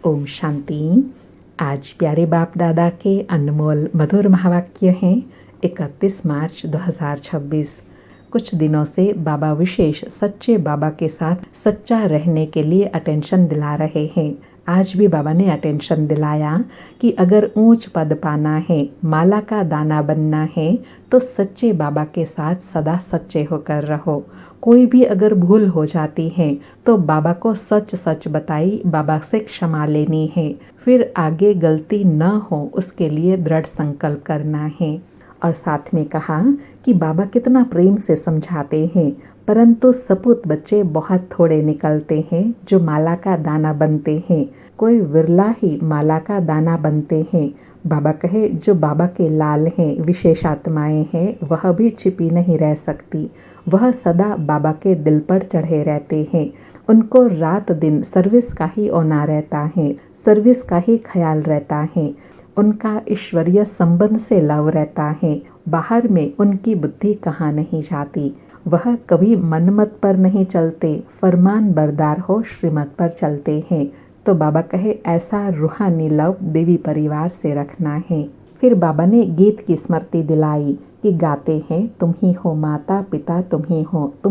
ओम शांति। आज प्यारे बाप दादा के अनमोल मधुर महावाक्य हैं। 31 मार्च 2026। कुछ दिनों से बाबा विशेष सच्चे बाबा के साथ सच्चा रहने के लिए अटेंशन दिला रहे हैं। आज भी बाबा ने अटेंशन दिलाया कि अगर ऊंच पद पाना है, माला का दाना बनना है, तो सच्चे बाबा के साथ सदा सच्चे होकर रहो। कोई भी अगर भूल हो जाती है तो बाबा को सच सच बताई, बाबा से क्षमा लेनी है, फिर आगे गलती न हो उसके लिए दृढ़ संकल्प करना है। और साथ में कहा कि बाबा कितना प्रेम से समझाते हैं, परंतु सपूत बच्चे बहुत थोड़े निकलते हैं जो माला का दाना बनते हैं। कोई विरला ही माला का दाना बनते हैं। बाबा कहे जो बाबा के लाल हैं, विशेष आत्माएं हैं, वह भी छिपी नहीं रह सकती। वह सदा बाबा के दिल पर चढ़े रहते हैं। उनको रात दिन सर्विस का ही औना रहता है, सर्विस का ही ख्याल रहता है। उनका ईश्वरीय संबंध से लव रहता है। बाहर में उनकी बुद्धि कहाँ नहीं जाती। वह कभी मनमत पर नहीं चलते, फरमान बरदार हो श्रीमत पर चलते हैं। तो बाबा कहे ऐसा रूहानी लव देवी परिवार से रखना है। फिर बाबा ने गीत की स्मृति दिलाई कि गाते हैं तुम ही हो माता पिता, तुम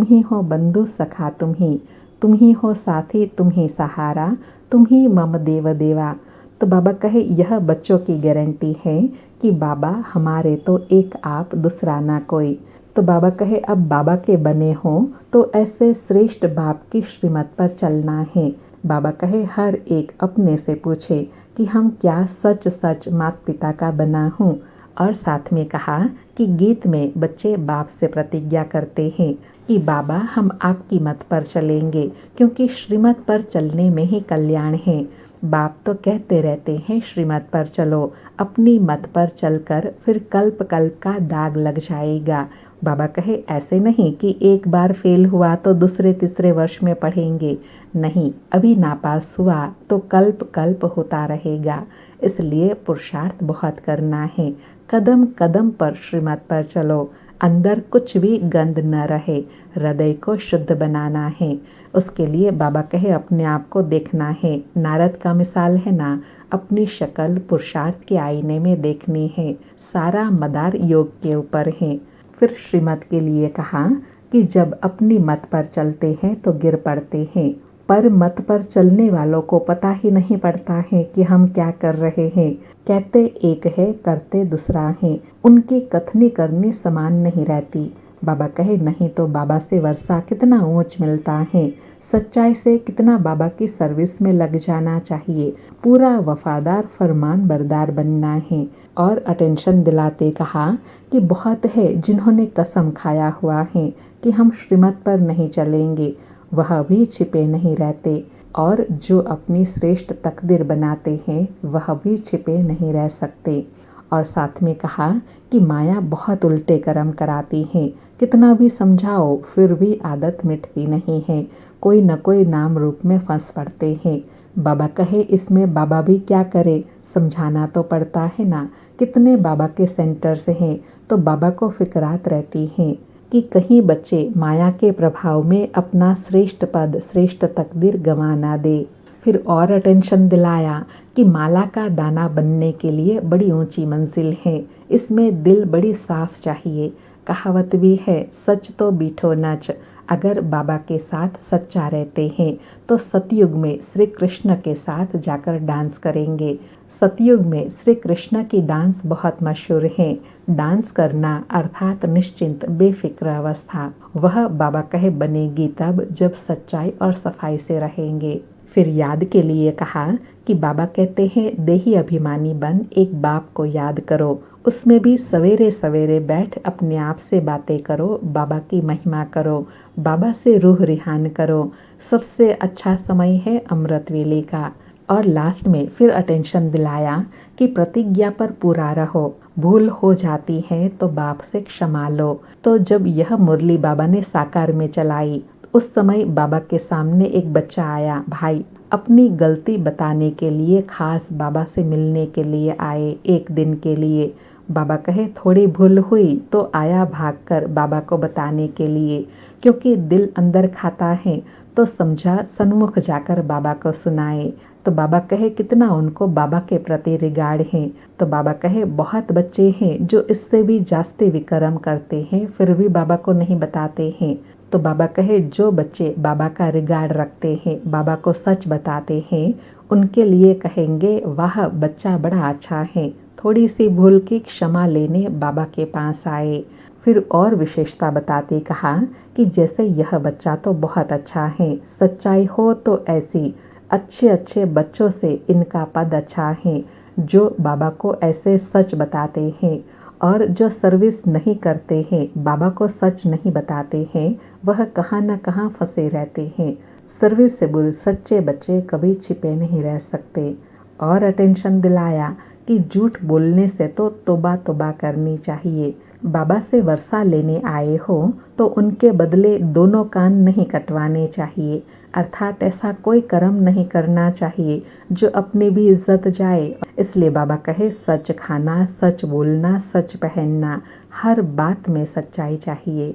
ही हो बंधु सखा, तुम ही हो साथी, तुम ही सहारा, तुम ही मम देव देवा। तो बाबा कहे यह बच्चों की गारंटी है कि बाबा हमारे तो एक आप, दूसरा ना कोई। तो बाबा कहे अब बाबा के बने हो तो ऐसे श्रेष्ठ बाप की श्रीमत पर चलना है। बाबा कहे हर एक अपने से पूछे कि हम क्या सच सच माता पिता का बना हूँ। और साथ में कहा कि गीत में बच्चे बाप से प्रतिज्ञा करते हैं कि बाबा हम आपकी मत पर चलेंगे, क्योंकि श्रीमत पर चलने में ही कल्याण है। बाप तो कहते रहते हैं श्रीमत पर चलो, अपनी मत पर चलकर फिर कल्प कल्प का दाग लग जाएगा। बाबा कहे ऐसे नहीं कि एक बार फेल हुआ तो दूसरे तीसरे वर्ष में पढ़ेंगे, नहीं, अभी नापास हुआ तो कल्प कल्प होता रहेगा। इसलिए पुरुषार्थ बहुत करना है। कदम कदम पर श्रीमत पर चलो, अंदर कुछ भी गंद न रहे, हृदय को शुद्ध बनाना है। उसके लिए बाबा कहे अपने आप को देखना है। नारद का मिसाल है ना, अपनी शक्ल पुरुषार्थ के आईने में देखनी है। सारा मदार योग के ऊपर है। फिर श्रीमत के लिए कहा कि जब अपनी मत पर चलते हैं तो गिर पड़ते हैं, पर मत पर चलने वालों को पता ही नहीं पड़ता है कि हम क्या कर रहे हैं। कहते एक है, करते दूसरा है। उनकी कथनी करनी समान नहीं रहती। बाबा कहे नहीं तो बाबा से वर्षा कितना ऊंच मिलता है। सच्चाई से कितना बाबा की सर्विस में लग जाना चाहिए। पूरा वफादार फरमान बरदार बनना है। और अटेंशन दिलाते कहा कि बहुत है जिन्होंने कसम खाया हुआ है कि हम श्रीमत पर नहीं चलेंगे, वह भी छिपे नहीं रहते। और जो अपनी श्रेष्ठ तकदीर बनाते हैं वह भी छिपे नहीं रह सकते। और साथ में कहा कि माया बहुत उल्टे कर्म कराती है। कितना भी समझाओ फिर भी आदत मिटती नहीं है। कोई न कोई नाम रूप में फंस पड़ते हैं। बाबा कहे इसमें बाबा भी क्या करे, समझाना तो पड़ता है ना। कितने बाबा के सेंटर्स हैं तो बाबा को फिक्रात रहती हैं कि कहीं बच्चे माया के प्रभाव में अपना श्रेष्ठ पद, श्रेष्ठ तकदीर गंवा ना दे। फिर और अटेंशन दिलाया कि माला का दाना बनने के लिए बड़ी ऊंची मंजिल है। इसमें दिल बड़ी साफ चाहिए। कहावत भी है, सच तो बीठो नच। अगर बाबा के साथ सच्चा रहते हैं तो सतयुग में श्री कृष्ण के साथ जाकर डांस करेंगे। सतयुग में श्री कृष्ण की डांस बहुत मशहूर है। डांस करना अर्थात निश्चिंत बेफिक्र अवस्था, वह बाबा कहे बनेगी तब जब सच्चाई और सफाई से रहेंगे। फिर याद के लिए कहा कि बाबा कहते हैं देही अभिमानी बन एक बाप को याद करो। उसमें भी सवेरे सवेरे बैठ अपने आप से बातें करो, बाबा की महिमा करो, बाबा से रूह रिहान करो। सबसे अच्छा समय है अमृत वेले का। और लास्ट में फिर अटेंशन दिलाया कि प्रतिज्ञा पर पूरा रहो। भूल हो जाती है तो बाप से क्षमा लो। तो जब यह मुरली बाबा ने साकार में चलाई, उस समय बाबा के सामने एक बच्चा आया। भाई अपनी गलती बताने के लिए खास बाबा से मिलने के लिए आए, एक दिन के लिए। बाबा कहे थोड़ी भूल हुई तो आया भागकर बाबा को बताने के लिए, क्योंकि दिल अंदर खाता है तो समझा सन्मुख जाकर बाबा को सुनाए। तो बाबा कहे कितना उनको बाबा के प्रति रिगार्ड है। तो बाबा कहे बहुत बच्चे हैं जो इससे भी जास्ती विक्रम करते हैं, फिर भी बाबा को नहीं बताते हैं। तो बाबा कहे जो बच्चे बाबा का रिगार्ड रखते हैं, बाबा को सच बताते हैं, उनके लिए कहेंगे वाह बच्चा बड़ा अच्छा है, थोड़ी सी भूल की क्षमा लेने बाबा के पास आए। फिर और विशेषता बताते कहा कि जैसे यह बच्चा तो बहुत अच्छा है, सच्चाई हो तो ऐसी अच्छे अच्छे बच्चों से इनका पद अच्छा है, जो बाबा को ऐसे सच बताते हैं। और जो सर्विस नहीं करते हैं, बाबा को सच नहीं बताते हैं, वह कहाँ न कहाँ फंसे रहते हैं। सर्विसेबल सच्चे बच्चे कभी छिपे नहीं रह सकते। और अटेंशन दिलाया कि झूठ बोलने से तो तौबा तौबा करनी चाहिए। बाबा से वर्षा लेने आए हो तो उनके बदले दोनों कान नहीं कटवाने चाहिए, अर्थात ऐसा कोई कर्म नहीं करना चाहिए जो अपनी भी इज्जत जाए। इसलिए बाबा कहे सच खाना, सच बोलना, सच पहनना, हर बात में सच्चाई चाहिए।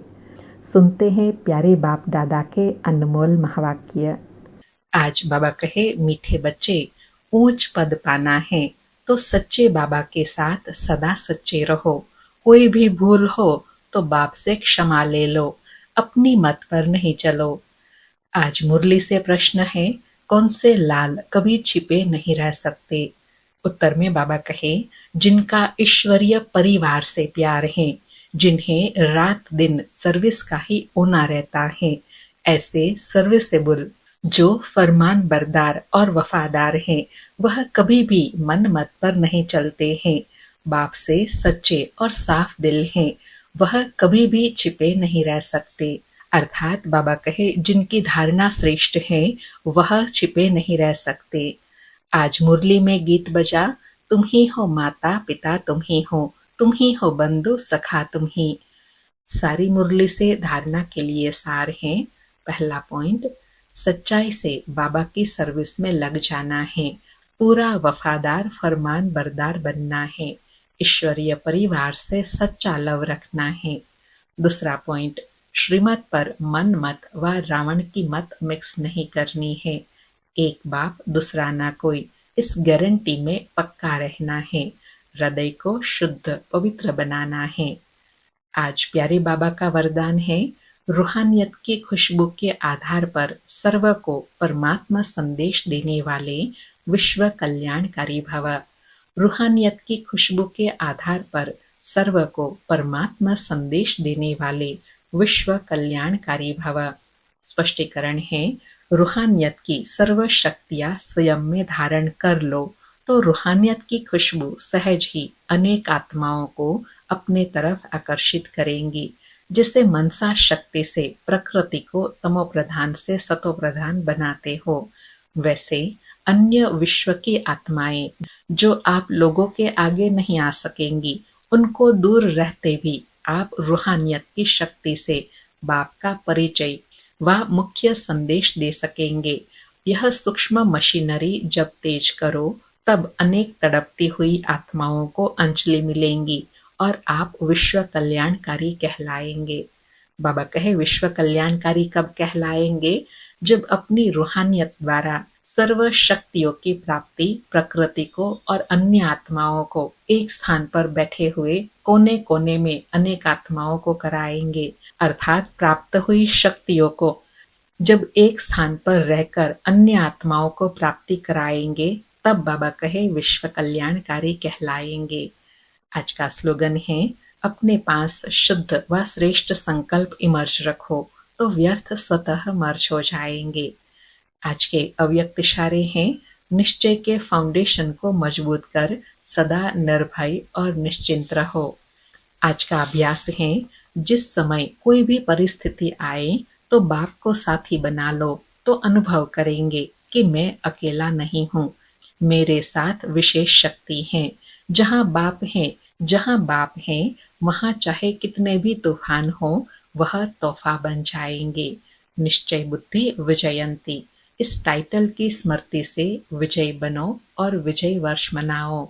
सुनते हैं प्यारे बाप दादा के अनमोल महावाक्य। आज बाबा कहे मीठे बच्चे, ऊंच पद पाना है तो सच्चे बाबा के साथ सदा सच्चे रहो। कोई भी भूल हो तो बाप से क्षमा ले लो, अपनी मत पर नहीं चलो। आज मुरली से प्रश्न है, कौन से लाल कभी छिपे नहीं रह सकते? उत्तर में बाबा कहे जिनका ईश्वरीय परिवार से प्यार है, जिन्हें रात दिन सर्विस का ही होना रहता है, ऐसे सर्विसेबल जो फरमान बरदार और वफादार हैं, वह कभी भी मन मत पर नहीं चलते हैं। बाप से सच्चे और साफ दिल हैं, वह कभी भी छिपे नहीं रह सकते। अर्थात बाबा कहे जिनकी धारणा श्रेष्ठ है, वह छिपे नहीं रह सकते। आज मुरली में गीत बजा, तुम ही हो माता पिता, तुम ही हो बंधु सखा तुम ही। सारी मुरली से धारणा के लिए सार है। पहला पॉइंट, सच्चाई से बाबा की सर्विस में लग जाना है, पूरा वफादार फरमान बरदार बनना है, ईश्वरीय परिवार से सच्चा लव रखना है। दूसरा पॉइंट, श्रीमत पर मन मत व रावण की मत मिक्स नहीं करनी है। एक बाप दूसरा ना कोई, इस गारंटी में पक्का रहना है। हृदय को शुद्ध पवित्र बनाना है। आज प्यारे बाबा का वरदान है, रूहानियत की खुशबू के आधार पर सर्व को परमात्मा संदेश देने वाले विश्व कल्याणकारी भव। रूहानियत की खुशबू के आधार पर सर्व को परमात्मा संदेश देने वाले विश्व कल्याणकारी भव। स्पष्टीकरण है, रूहानियत की सर्व शक्तियां स्वयं में धारण कर लो तो रूहानियत की खुशबू सहज ही अनेक आत्माओं को अपने तरफ आकर्षित करेंगी। जिसे मनसा शक्ति से प्रकृति को तमो प्रधान से सतो प्रधान बनाते हो, वैसे अन्य विश्व की आत्माएं जो आप लोगों के आगे नहीं आ सकेंगी, उनको दूर रहते भी आप रूहानियत की शक्ति से बाप का परिचय व मुख्य संदेश दे सकेंगे। यह सूक्ष्म मशीनरी जब तेज करो तब अनेक तड़पती हुई आत्माओं को अंजलि मिलेंगी और आप विश्व कल्याणकारी कहलाएंगे। बाबा कहे विश्व कल्याणकारी कब कहलाएंगे? जब अपनी रूहानियत द्वारा सर्व शक्तियों की प्राप्ति प्रकृति को और अन्य आत्माओं को एक स्थान पर बैठे हुए कोने कोने में अनेक आत्माओं को कराएंगे। अर्थात प्राप्त हुई शक्तियों को जब एक स्थान पर रहकर अन्य आत्माओं को प्राप्ति कराएंगे, तब बाबा कहे विश्व कल्याणकारी कहलाएंगे। आज का स्लोगन है, अपने पास शुद्ध व श्रेष्ठ संकल्प इमर्ज रखो तो व्यर्थ स्वतः मर्ज हो जाएंगे। आज के अव्यक्त इशारे हैं, निश्चय के फाउंडेशन को मजबूत कर सदा निर्भय और निश्चिंत रहो। आज का अभ्यास है, जिस समय कोई भी परिस्थिति आए तो बाप को साथी बना लो तो अनुभव करेंगे कि मैं अकेला नहीं हूँ, मेरे साथ विशेष शक्ति है। जहाँ बाप है वहाँ चाहे कितने भी तूफान हो, वह तोहफा बन जाएंगे। निश्चय बुद्धि विजयंती, इस टाइटल की स्मृति से विजय बनो और विजय वर्ष मनाओ।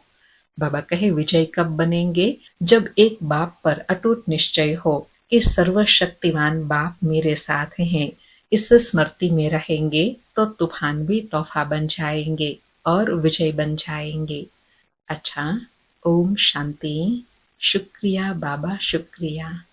बाबा कहे विजय कब बनेंगे? जब एक बाप पर अटूट निश्चय हो कि सर्वशक्तिवान बाप मेरे साथ हैं, इस स्मृति में रहेंगे तो तूफान भी तोहफा बन जाएंगे। और विजयी बन जाएंगे। अच्छा, ओम शांति। शुक्रिया बाबा, शुक्रिया।